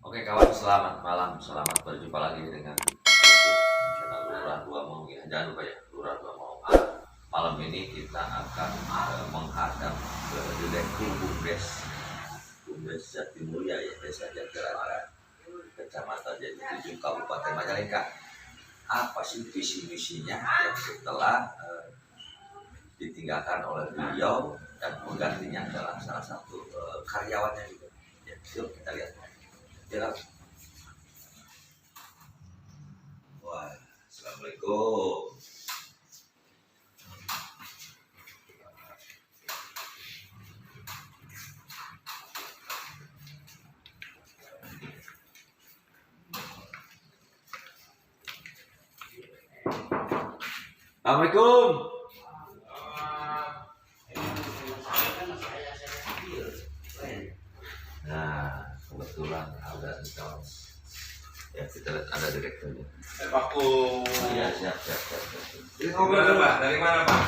Oke kawan, selamat malam, selamat berjumpa lagi dengan channel Lurah Dua Mau ya. Jangan lupa ya, Lurah Dua Mau. Malam ini kita akan menghadap ke Direktur Bumdes Jatimulya ya, Desa Jatinegara, Kecamatan Jatiluhur, Kabupaten Majalengka. Apa sih visi misinya yang setelah ditinggalkan oleh beliau dan penggantinya adalah salah satu karyawannya gitu. Ya, yuk kita lihat. Ya. Wah, assalamualaikum. Assalamualaikum. Nah, kebetulan ada di kawan. Ya, kita lihat ada direkturnya. Aku. Iya, siap. Ini ngobrol Pak, dari mana Pak?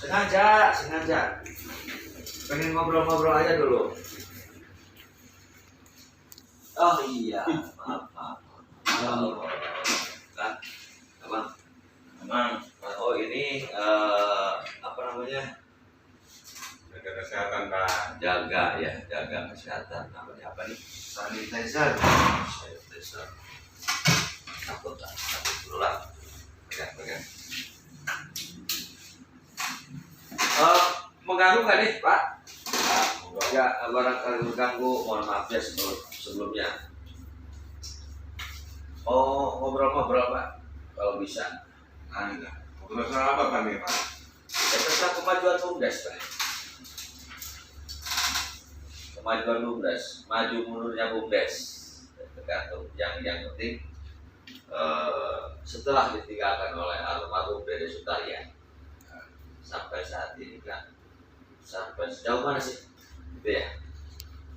Sengaja. Pengen ngobrol-ngobrol aja dulu. Oh iya, maaf. Kan, abang. Oh ini apa namanya? Jaga kesehatan Pak. Jaga kesehatan. Namanya apa nih? Sanitizer. Takut dulu lah. Pegang. Mengganggu nggak nih Pak? Ya, barangkali mengganggu. Mohon maaf ya sebelumnya. Mau ngobrol-ngobrol Pak, kalau bisa. Terus apa Pak nih Pak? Ya, tentang kemajuan Bumdes Pak. Kemajuan Bumdes, maju mundurnya Bumdes, tergantung. Yang penting setelah ditinggalkan oleh almarhum Dede Sutarya sampai saat ini kan, sampai sejauh mana sih gitu ya,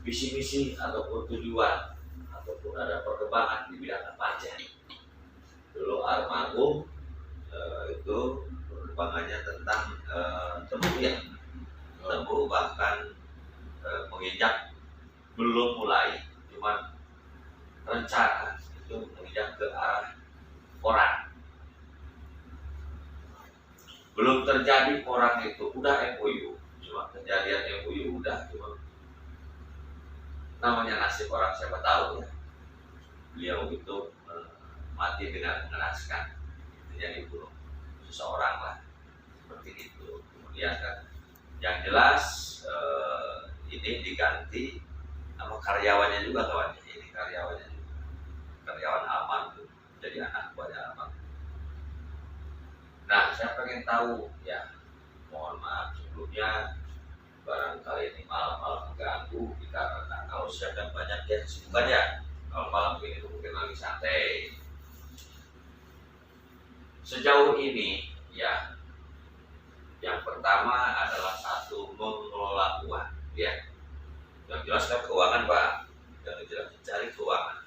visi misi ataupun tujuan ataupun ada perkembangan di bidang apa aja. Dulu almarhum itu perkembangannya tentang tebu bahkan menginjak belum mulai, cuman rencana itu menginjak ke arah orang. Belum terjadi orang itu udah MOU, cuma kejadian MOU udah, cuma namanya nasib orang siapa tahu ya. Beliau itu mati dengan mengenaskan, jadi dibunuh seseorang lah, seperti itu. Kemudian kan yang jelas ini diganti sama karyawannya juga kawannya. Ini karyawannya juga, karyawan Aman tuh, jadi anak buahnya Aman. Nah, saya pengen tahu ya, mohon maaf sebelumnya, barangkali ini malam-malam mengganggu dikarenakan kalau siap dan banyak ya kesibukan ya. Kalau malam ini mungkin lagi santai. Sejauh ini ya, yang pertama adalah satu, mengelola uang ya. Yang jelas kan keuangan Pak, yang jelas cari keuangan.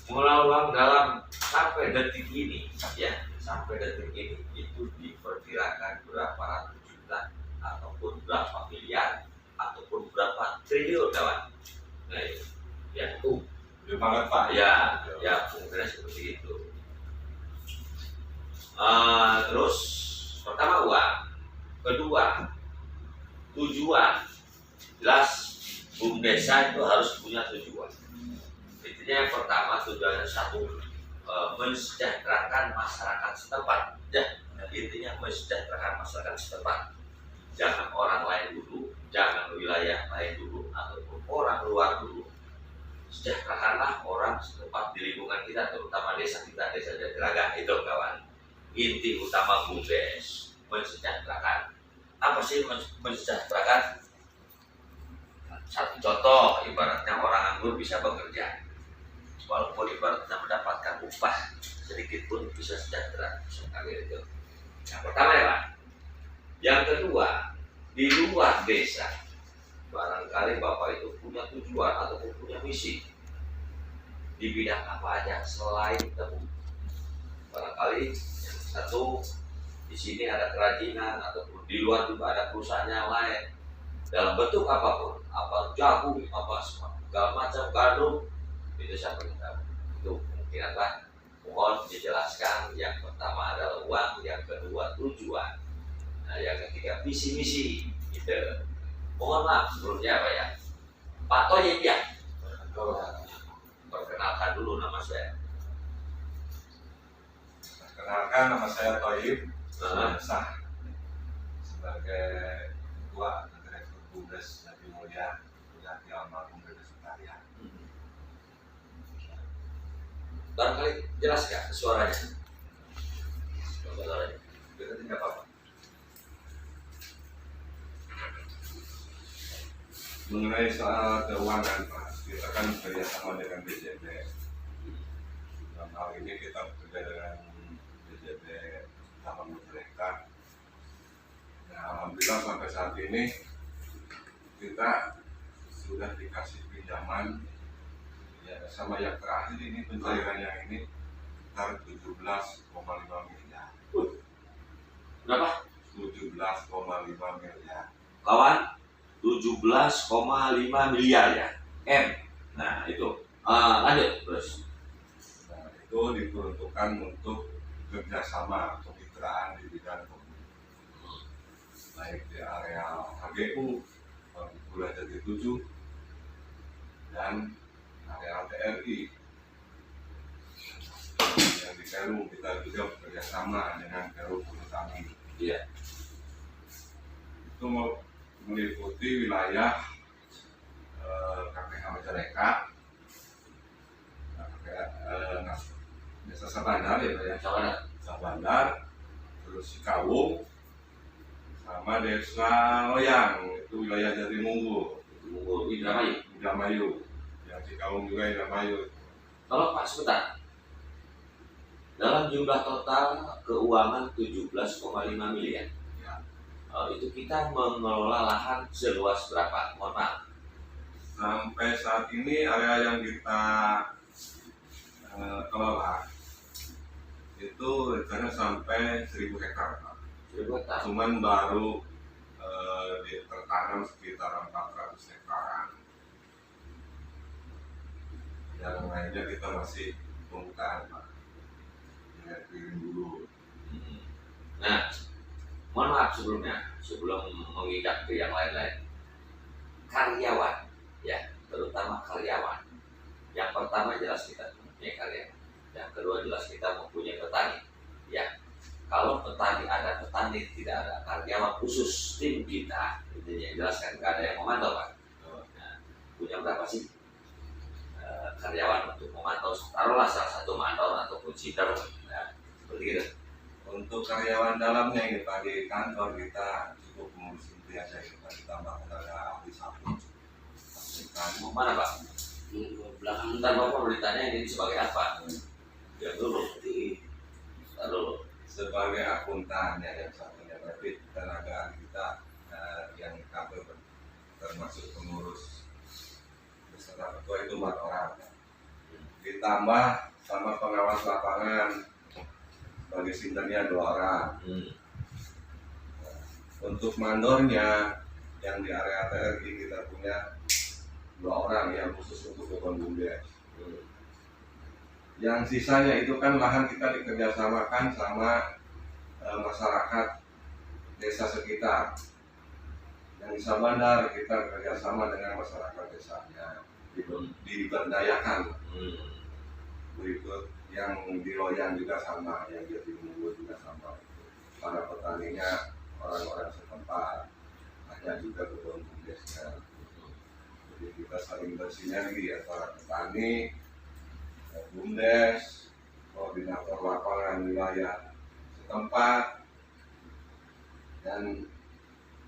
Mengelola uang dalam sampai detik ini ya, sampai detik ini itu diperkirakan berapa ratus juta ataupun berapa miliar ataupun berapa triliun kawan. Nah itu ya Gede banget Pak. ya kemungkinan seperti itu. Terus pertama uang, kedua tujuan. Jelas Bumdesa itu harus punya tujuan. Intinya yang pertama tujuannya satu, mensejahterakan masyarakat setempat ya. Intinya mensejahterakan masyarakat setempat. Jangan orang lain dulu, jangan wilayah lain dulu ataupun orang luar dulu. Sejahterakanlah orang setempat di lingkungan kita, terutama desa kita, Desa Jatinegara itu kawan. Inti utama Bumdes mensejahterakan. Apa sih mensejahterakan? Satu contoh, ibaratnya orang nganggur bisa bekerja, walaupun ibaratnya mendapatkan upah sedikit pun bisa sejahtera. Sekali itu. Yang pertama ya Pak. Yang kedua, di luar desa, barangkali Bapak itu punya tujuan ataupun punya misi di bidang apa aja selain tebu. Barangkali yang satu di sini ada kerajinan ataupun di luar juga ada perusahaan yang lain dalam bentuk apapun, apa jagung, apa semua. segala macam kandung itu siapa kita itu kemungkinan lah. Mohon dijelaskan, yang pertama adalah uang, yang kedua tujuan, nah yang ketiga visi misi gitu. Mohon maaf sebelumnya Pak ya, Pak Toyib ya, perkenalkan dulu nama saya. Perkenalkan, nama saya Toyib Sah, sebagai Ketua Direktur BUMDes Jati Mulia Yati Almarhum Dede Sukarya. Barangkali jelas gak suaranya? Suaranya kita tidak apa-apa. Mengenai soal keuangan Pak, kita kan bekerjasama dengan BJB. Dalam hal ini kita bekerja dengan BJB dalam mereka. Nah, alhamdulillah sampai saat ini kita sudah dikasih pinjaman ya, sama yang terakhir ini pencairan yang ini sekitar 17,5 miliar. Berapa? 17,5 miliar. Kawan, 17,5 miliar ya M. Nah itu lanjut terus. Nah, itu diperuntukkan untuk kerjasama kemitraan di bidang baik di area HGU, Wilayah Jati 7, dan area TRI. Yang di Peru kita juga bekerjasama dengan Peru Kami. Iya. Itu meliputi wilayah KPH Majalengka, Desa Sabandar ya Pak ya, Sabandar, terus Cikawung, sama Desa Loyang, itu wilayah Jatimunggur, Indramayu, yang Cikawung juga Indramayu. Kalau Pak sebentar, dalam jumlah total keuangan 17,5 miliar Ya. Itu kita mengelola lahan seluas berapa? Mohon maaf. Sampai saat ini area yang kita kelola itu rencana sampai 1.000 hektar Pak. 1.000 hektar. Cuman baru tertanam sekitar 400 hektaran. Yang lainnya kita masih pembukaan Pak. Ya, kirim dulu. Nah, mohon maaf sebelumnya, sebelum menginjak ke yang lain-lain. Karyawan, ya, terutama karyawan. Yang pertama jelas kita mempunyai karyawan. Yang kedua jelas kita mempunyai petani. Ya, kalau petani ada petani, tidak ada karyawan khusus tim kita, intinya jelaskan nggak ada yang memantau Pak. Nah, punya berapa sih karyawan untuk memantau? Taruhlah salah satu mandor ataupun sider, ya, seperti itu. Untuk karyawan dalamnya ini Pak, di kantor kita cukup mengurus inti aja kita ditambah tenaga ahli sapu. Mau mana Pak? Belakang ntar Bapak beritanya ini sebagai apa? Ya dulu, dulu. Sebagai akuntan ya yang satunya, tapi tenaga ahli kita yang kantor termasuk pengurus beserta ketua itu 4 orang. Ditambah sama pengawas lapangan sebagai sinternya 2 orang. Untuk mandornya yang di area TRI kita punya 2 orang yang khusus untuk beban BUMDes. Yang sisanya itu kan lahan kita dikerjasamakan sama masyarakat desa sekitar. Yang di Sabandar kita kerjasama dengan masyarakat desanya, diberdayakan. Berikut yang di Loyang juga sama, yang di Jatimunggur juga sama. Para petaninya orang-orang setempat, hanya juga beban BUMDesnya. Jadi kita saling bersinergi antara petani, BUMDes, koordinator lapangan wilayah setempat, dan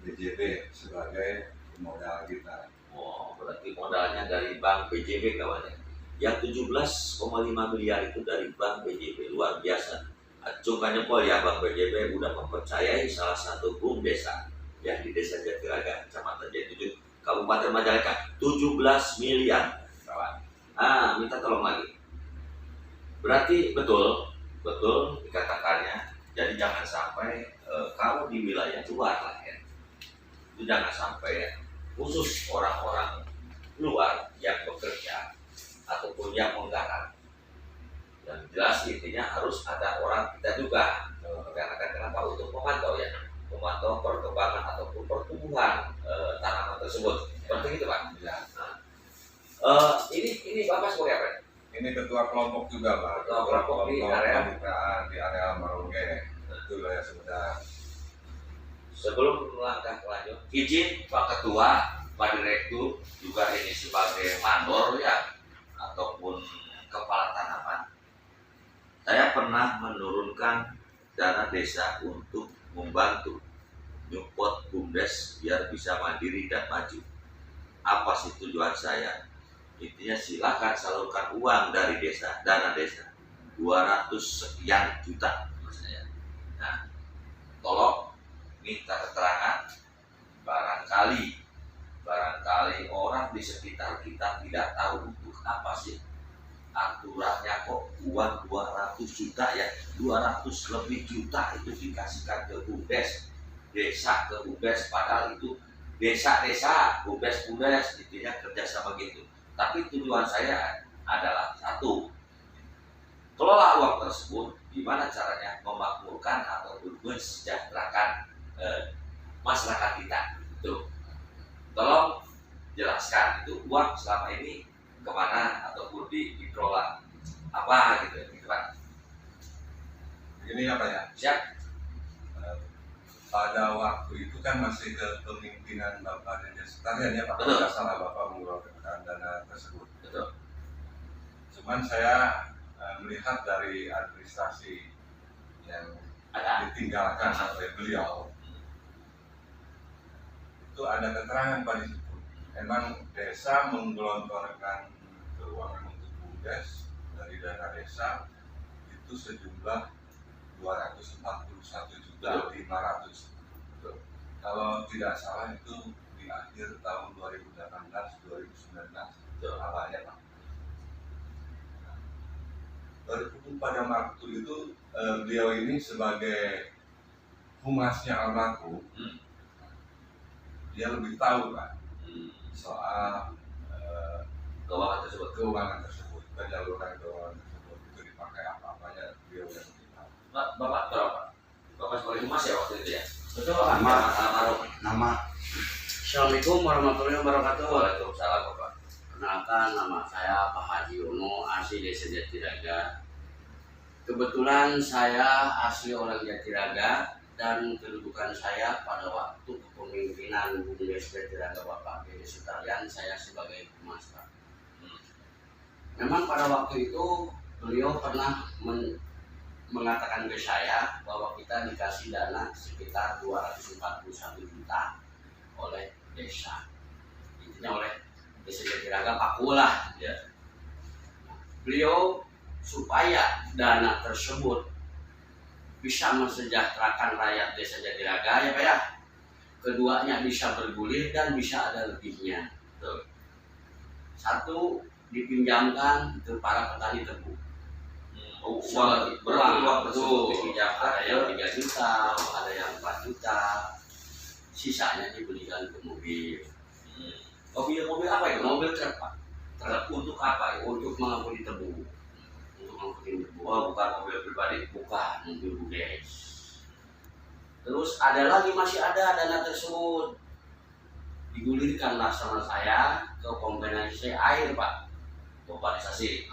BJB sebagai modal kita. Oh, berarti modalnya dari Bank BJB kawan ya. Yang 17,5 miliar itu dari Bank BJB, luar biasa. Acungkan jempol ya, Bank BJB udah mempercayai salah satu BUMDesa yang di Desa Jatiraga, Kecamatan Jati 7, Kabupaten Majalengka, 17 miliar kawan. Minta tolong lagi. Berarti betul dikatakannya. Jadi jangan sampai kalau di wilayah luar lah ya, itu jangan sampai ya, khusus orang-orang luar yang bekerja ataupun yang menggarap. Yang jelas intinya harus ada orang kita juga, karena kenapa, untuk memantau ya, memantau perkembangan ataupun pertumbuhan tanaman tersebut. Seperti itu Pak. Ya. Ini Bapak sebagai apa? Ini ketua kelompok juga Pak. Ketua kelompok di area kemitraan di area Merauke. Itu ya sudah. Sebelum melangkah lanjut, izin Pak Ketua, Pak Direktur juga ini sebagai mandor ya, ataupun kepala tanaman. Saya pernah menurunkan dana desa untuk membantu nyupport BUMDes biar bisa mandiri dan maju. Apa sih tujuan saya? Intinya silakan salurkan uang dari desa, dana desa 200 sekian juta maksud saya. Nah, tolong minta keterangan, barangkali orang di sekitar kita tidak tahu untuk apa sih aturannya, kok uang 200 juta ya, 200 lebih juta itu dikasihkan ke BUMDes, desa ke BUMDes, padahal itu desa-desa, BUMDes, intinya kerjasama gitu. Tapi tujuan saya adalah satu, kelola uang tersebut gimana caranya memakmurkan ataupun mensejahterakan masyarakat kita. Itu tolong jelaskan itu uang selama ini kemana ataupun dikelola apa gitu Pak. Ini apa ya? Siap. Pada waktu itu kan masih ke pemimpinan Bapak Dede Sekalian ya Pak. Betul. Tidak salah Bapak mengeluarkan dana tersebut. Betul. Cuman saya melihat dari administrasi yang Ada. ditinggalkan oleh beliau, itu ada keterangan Pak di situ. Memang desa menggelontorkan keuangan untuk BUMDes dari dana desa itu sejumlah 241.500.000. Kalau tidak salah itu di akhir tahun 2018-2019 awalnya Pak. Berhubung pada waktu itu beliau ini sebagai humasnya almarhum, dia lebih tahu Pak soal keuangan tersebut, penyaluran keuangan tersebut itu dipakai apa-apanya, beliau yang lebih tahu. Bapak berapa? Bapak sebagai humas ya waktu itu ya? Betul. Nama. Assalamualaikum warahmatullahi wabarakatuh. Waalaikumsalam Bapak. Kenalkan, nama saya Pak Haji Uno, asli Desa Jatiraga. Kebetulan saya asli orang Jatiraga dan kedudukan saya pada waktu kepemimpinan BUMDes Jatiraga Bapak Dede Sekalian, saya sebagai humas Pak. Memang pada waktu itu beliau pernah mengatakan ke saya bahwa kita dikasih dana sekitar 241 juta oleh desa, intinya oleh Desa Jatiraga Pakulah ya. Beliau supaya dana tersebut bisa mensejahterakan rakyat Desa Jatiraga ya Pak ya, keduanya bisa bergulir dan bisa ada lebihnya. Satu, dipinjamkan ke para petani tebu. Uang tersebut dipinjamkan, ada yang 3 juta, ada yang 4 juta, sisanya dibelikan ke mobil. Mobil apa itu? Mobil truk Pak. Truk untuk apa itu? Untuk mengangkut tebu. Untuk mengangkut tebu. Oh, bukan mobil pribadi. Bukan, mobil BUMDes. Terus ada lagi, masih ada dana tersebut digulirkanlah sama saya ke kombinasi air Pak. Urbanisasi.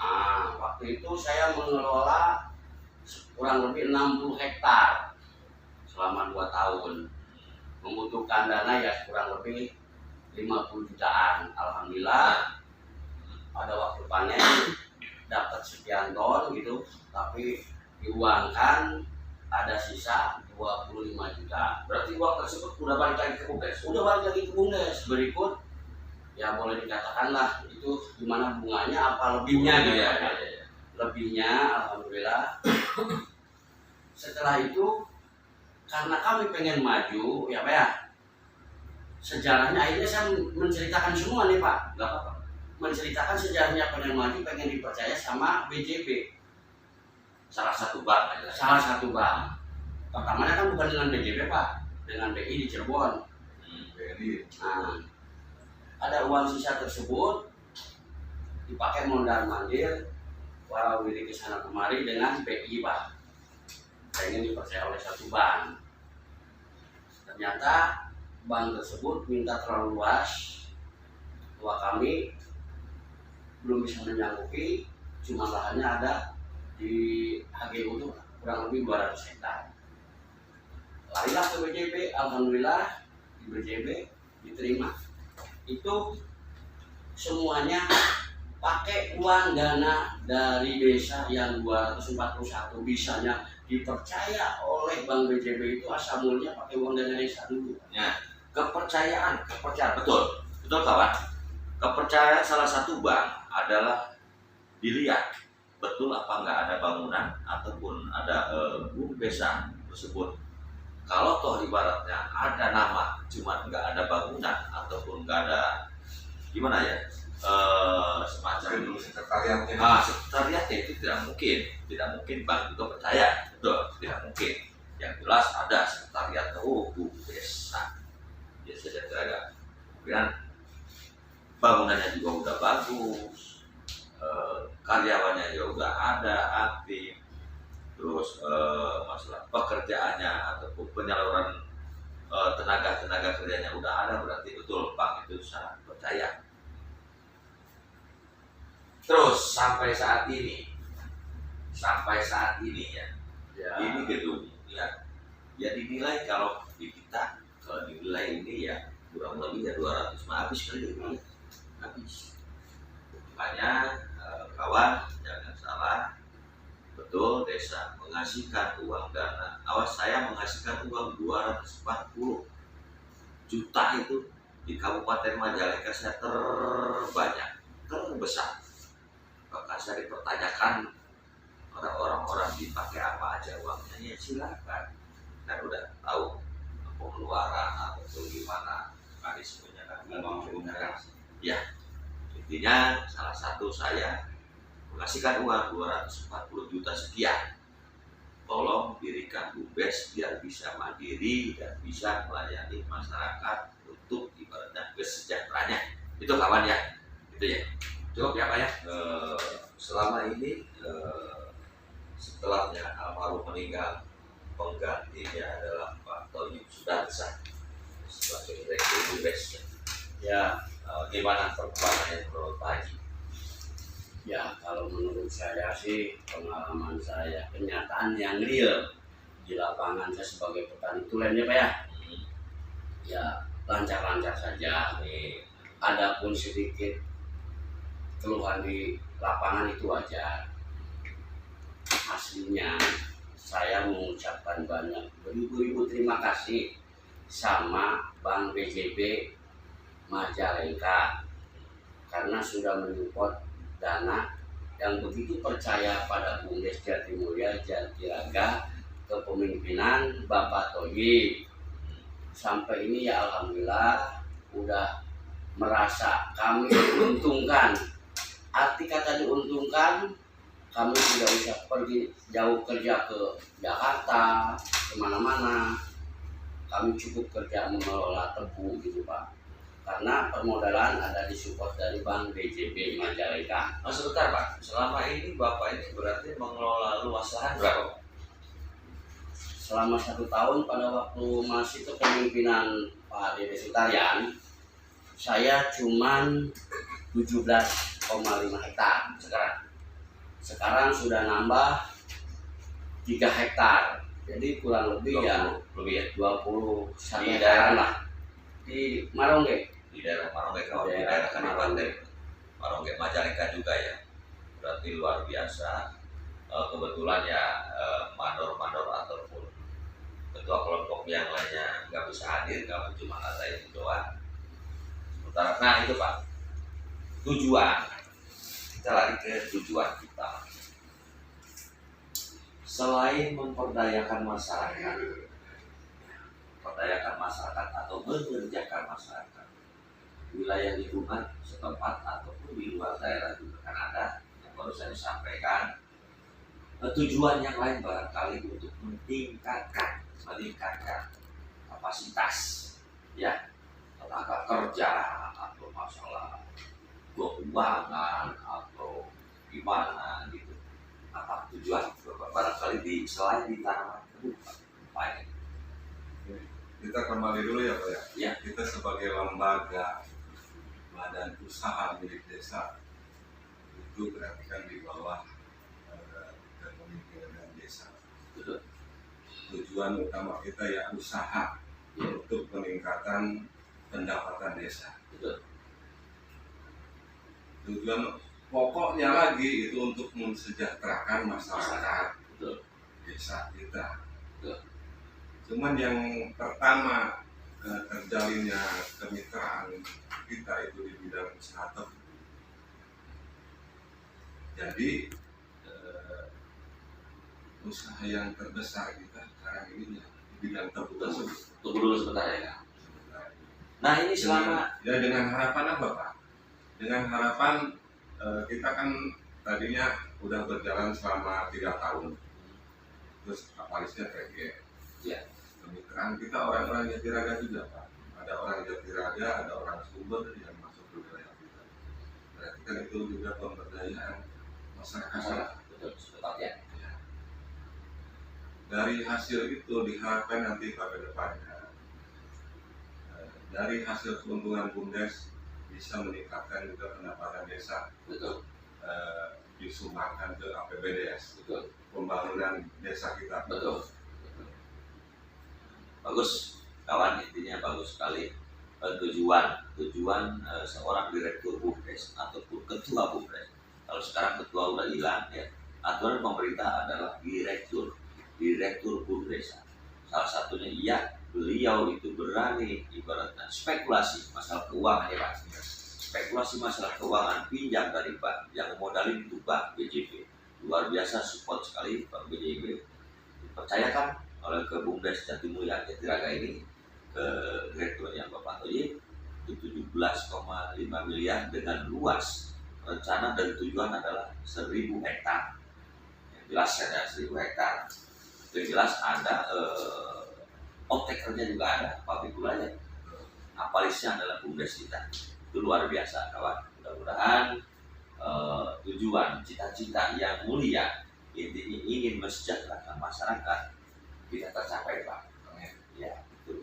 Waktu itu saya mengelola kurang lebih 60 hektar selama 2 tahun. Membutuhkan dana ya kurang lebih 50 jutaan. Alhamdulillah pada waktu panen dapat sekian ton gitu, tapi diuangkan ada sisa 25 juta. Berarti uang tersebut udah balik lagi ke BUMDes. Udah balik lagi ke BUMDes. Berikut ya boleh dikatakanlah itu gimana bunganya apa lebihnya gitu ya. Lebihnya alhamdulillah. Setelah itu karena kami pengen maju ya Pak ya, sejarahnya akhirnya saya menceritakan semua nih Pak. Enggak apa-apa. Menceritakan sejarahnya pengen maju, pengen dipercaya sama BJB, Salah satu bank aja. salah satu bank. Pertamanya kan bukan dengan BJB Pak, dengan BI di Cirebon. BNI. Nah, ada uang sisa tersebut dipakai mondar mandir warawiri ke sana kemari dengan BI Pak. Saya ini dipercaya oleh satu bank. Ternyata bank tersebut minta terlalu luas, bahwa kami belum bisa menyanggupi, cuma lahannya ada di HGU itu kurang lebih 200 hektar. Larilah ke BJB, alhamdulillah di BJB diterima. Itu semuanya pakai uang dana dari desa yang 241, bisanya dipercaya oleh Bank BJB itu asal mulanya pakai uang dana desa dulu. Ya, kepercayaan betul kawan. Kepercayaan salah satu bank adalah dilihat betul apa nggak ada bangunan ataupun ada desa tersebut. Kalau toh ibaratnya ada nama cuma nggak ada bangunan ataupun nggak ada gimana ya semacam dulu sekretariatnya. Sekretariatnya itu tidak mungkin bank juga percaya, betul, tidak mungkin. Yang jelas ada sekretariat desa Sejahtera. Kemudian bangunannya juga udah bagus, karyawannya juga udah ada aktif, terus masalah pekerjaannya ataupun penyaluran tenaga kerjanya udah ada, berarti betul bank itu sangat percaya. Terus sampai saat ini ya, ini gedung ya dinilai kalau dinilai ini ya kurang lebih ya 200 habis kali ini, habis. Makanya kawan jangan salah, betul desa mengasihkan uang dana. Awas, saya mengasihkan uang 240 juta itu di Kabupaten Majalengka saya terbesar. Bahkan saya dipertanyakan oleh orang-orang dipakai apa aja uangnya, ya silakan. Kan udah tahu pengeluaran atau gimana mekanismenya kan menggunakan. Ya, intinya salah satu saya mengasihkan uang 240 juta sekian. Tolong dirikan BUMDes biar bisa mandiri dan bisa melayani masyarakat untuk ibaratnya kesejahteranya. Itu kawan ya, itu ya. Cukup ya Pak ya. Selama ini setelahnya almarhum meninggal, penggantinya adalah Pak Toyib Sudarsa sebagai direktur BUMDes. Ya, gimana perkembangannya menurut Pak Haji? Ya, kalau menurut saya sih, pengalaman saya, kenyataan yang real di lapangan saya sebagai petani tulennya Pak ya, ya lancar-lancar saja. Adapun sedikit keluhan di lapangan itu wajar. Aslinya saya mengucapkan banyak beribu-ribu terima kasih sama Bank BJB Majalengka karena sudah menyupport dana yang begitu percaya pada BUMDes Jatimulya Jatiraga kepemimpinan Bapak Toyib. Sampai ini ya alhamdulillah udah merasa kami diuntungkan. Arti kata diuntungkan, kami tidak usah pergi jauh kerja ke Jakarta, kemana-mana. Kami cukup kerja mengelola tebu gitu Pak. Karena permodalan ada di support dari Bank BJB Majalengka. Sebentar Pak, selama ini Bapak ini berarti mengelola luas lahan berapa? Selama 1 tahun pada waktu masih kepemimpinan Pak Dede Sutarian, saya cuman 17,5 hektar sekarang sudah nambah 3 hektar, jadi kurang lebih 20 di daerah lah di Marongge, di daerah Marongge, kalau di daerah Kadipaten Marongge Majalengka juga ya, berarti luar biasa. Kebetulan ya mandor ataupun ketua kelompok yang lainnya nggak bisa hadir, kami cuma ada itu doang. Sementara, nah itu Pak, tujuan kita lari ke tujuan kita. Selain memperdayakan masyarakat atau mengerjakan masyarakat wilayah lingkungan setempat ataupun di luar daerah juga kan ada yang baru saya sampaikan. Tujuan yang lain barangkali untuk meningkatkan kapasitas ya tenaga kerja atau masalah keuangan atau gimana gitu. Apa tujuan Bapak barangkali selain di tanaman tebu Pak? Kita kembali dulu ya Pak ya. Ya. Kita sebagai lembaga badan usaha milik desa itu berarti kan di bawah kepemimpinan desa. Betul. Tujuan utama kita ya usaha untuk peningkatan pendapatan desa. Betul. Tujuan pokoknya lagi itu untuk mensejahterakan masyarakat Betul. desa kita. Betul. Cuman yang pertama terjalinnya kemitraan kita itu di bidang usaha tebu. Jadi usaha yang terbesar kita sekarang ini ya di bidang tebu tersebut. Tunggu dulu sebentar ya. Nah ini selama dengan harapan apa Pak? Dengan harapan kita kan tadinya udah berjalan selama 3 tahun. Terus kapalisnya TG. Ya. Kemitraan kita orang-orang Jatiraga juga Pak. Ada orang Jatiraga, ada orang Sumber yang masuk ke wilayah kita. Berarti kan itu juga pemberdayaan masyarakat. betul sebentar ya. Dari hasil itu diharapkan nanti pada depannya dari hasil keuntungan BUMDes bisa meningkatkan juga pendapatan desa. Betul. Disumbangkan ke APBDes. Betul. Pembangunan desa kita. Betul. Bagus kawan, intinya bagus sekali. Tujuan seorang direktur BUMDes ataupun ketua BUMDes. Kalau sekarang ketua udah hilang ya, aturan pemerintah adalah direktur BUMDes. Salah satunya beliau itu berani ibaratnya spekulasi masalah keuangan ya Pak. Spekulasi masalah keuangan, pinjam dari bank, yang modalin itu bank BJB. Luar biasa support sekali Pak BJB. Dipercayakan oleh ke BUMDes Jatimulya Jatiraga ini ke direkturnya Bapak Toyib itu 17,5 miliar dengan luas rencana dan tujuan adalah 1.000 hektar. Yang jelas ada 1.000 hektar. Yang jelas ada off-takernya juga ada, pabrik gulanya. Apalisnya adalah BUMDes kita. Itu luar biasa kawan. Mudah-mudahan tujuan cita-cita yang mulia intinya ingin mensejahterakan masyarakat kita tercapai Pak. Ya, betul.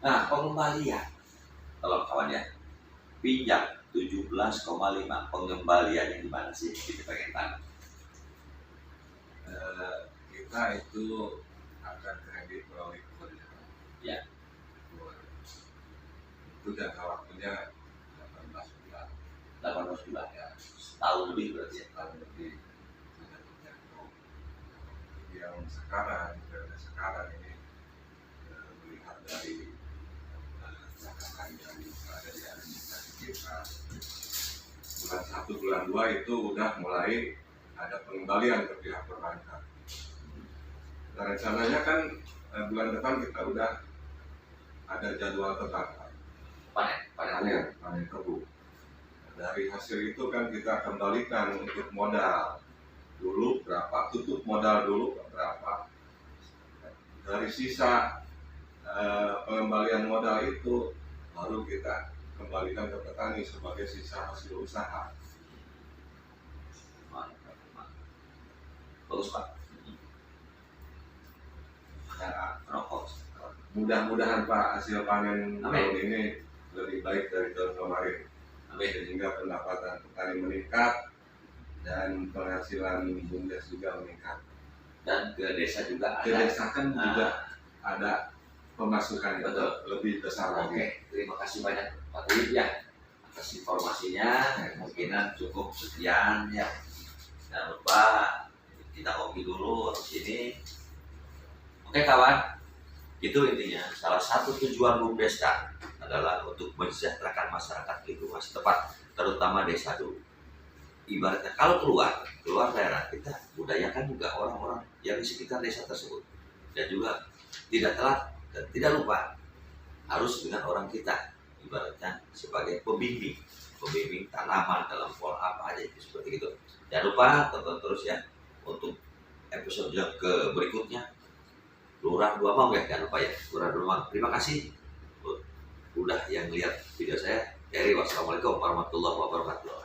Nah, pengembalian kalau kawan ya pinjam 17,5 pengembaliannya di mana sih kita pengen tahu. Kita itu akan kredit melalui kebijakan. Ya. Itu jangka waktunya 18 bulan. 18 bulan ya. Setahun lebih berarti ya. Tahun lebih sudah terjangkau. Yang sekarang ini melihat dari catatan yang ada di administrasi kita, bulan 1, bulan 2 itu udah mulai ada pengembalian ke pihak perbankan. Nah, rencananya kan bulan depan kita udah ada jadwal tetap panen tebu. Dari hasil itu kan kita kembalikan untuk modal dulu berapa, tutup modal dulu berapa. Dari sisa pengembalian modal itu baru kita kembalikan ke petani sebagai sisa hasil usaha. Bagus Pak. Ya, Rokok. mudah-mudahan Pak hasil panen Amin. tahun ini lebih baik dari tahun kemarin. Amin. Sehingga pendapatan petani meningkat dan penghasilan BUMDes juga meningkat. Dan ke desa juga Ke ada. desa kan juga ada pemasukan yang Betul. lebih besar lagi. Oke, terima kasih banyak Pak Toyib ya atas informasinya. Kemungkinan cukup sekian ya. Jangan lupa kita kopi dulu di sini. Oke kawan, itu intinya. Salah satu tujuan BUMDes adalah untuk mensejahterakan masyarakat lingkungan setempat, terutama desa dulu. Ibaratnya kalau keluar daerah, kita budayakan juga orang-orang yang di sekitar desa tersebut. Dan juga tidak telat dan tidak lupa harus dengan orang kita, ibaratnya sebagai pembimbing tanaman dalam pola apa aja itu seperti itu. Jangan lupa tonton terus ya untuk episode ke berikutnya. Lurah 2 Mang ya, jangan lupa ya. Lurah 2 Mang. Terima kasih udah yang lihat video saya. Wassalamualaikum warahmatullahi wabarakatuh.